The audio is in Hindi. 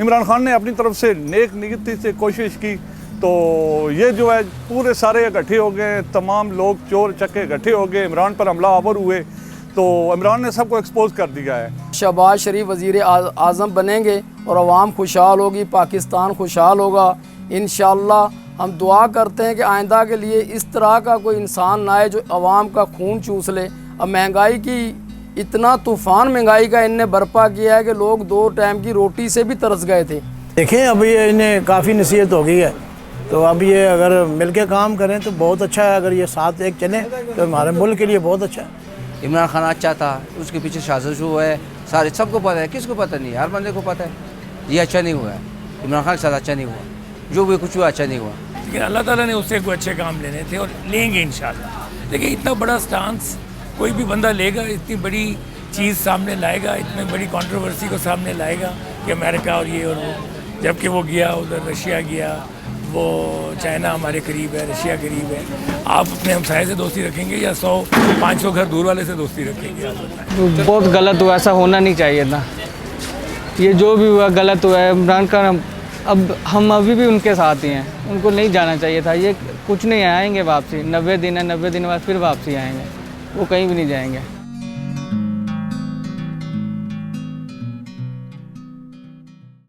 इमरान खान ने अपनी तरफ से नेक नीयती से कोशिश की, तो ये जो है पूरे सारे इकट्ठे हो गए, तमाम लोग चोर चक्के इकट्ठे हो गए, इमरान पर हमला आवर हुए, तो इमरान ने सबको एक्सपोज कर दिया है। शहबाज शरीफ वज़ीर आज़म बनेंगे और अवाम खुशहाल होगी, पाकिस्तान खुशहाल होगा इंशाअल्लाह। हम दुआ करते हैं कि आइंदा के लिए इस तरह का कोई इंसान ना आए जो अवाम का खून चूस ले। अब महंगाई की इतना तूफ़ान महंगाई का इनने बर्पा किया है कि लोग 2 टाइम की रोटी से भी तरस गए थे। देखें अभी इन्हें काफ़ी नसीहत हो गई है, तो अब ये अगर मिल के काम करें तो बहुत अच्छा है। अगर ये साथ एक चलें तो हमारे मुल्क के लिए बहुत अच्छा है। इमरान खान अच्छा था, उसके पीछे साजिश हुआ है, सारे सबको पता है, किसको पता नहीं, हर बंदे को पता है। ये अच्छा नहीं हुआ है, इमरान खान के साथ अच्छा नहीं हुआ, जो भी कुछ हुआ अच्छा नहीं हुआ। लेकिन अल्लाह ताला ने उससे कोई अच्छे काम लेने थे और लेंगे इंशाल्लाह। लेकिन इतना बड़ा स्टांस कोई भी बंदा लेगा, इतनी बड़ी चीज़ सामने लाएगा, इतनी बड़ी कंट्रोवर्सी को सामने लाएगा कि अमेरिका और ये और वो, जबकि वो गया उधर रशिया गया, वो चाइना हमारे करीब है, रशिया करीब है। आप अपने हमसाये से दोस्ती रखेंगे या 100-500 घर दूर वाले से दोस्ती रखेंगे? आप बताएं। बहुत गलत हुआ, ऐसा होना नहीं चाहिए था। ये जो भी हुआ गलत हुआ है। इमरान खान अब हम अभी भी उनके साथ ही हैं, उनको नहीं जाना चाहिए था। ये कुछ नहीं आएंगे वापसी, 90 दिन है, 90 दिन बाद फिर वापसी आएंगे, वो कहीं भी नहीं जाएंगे।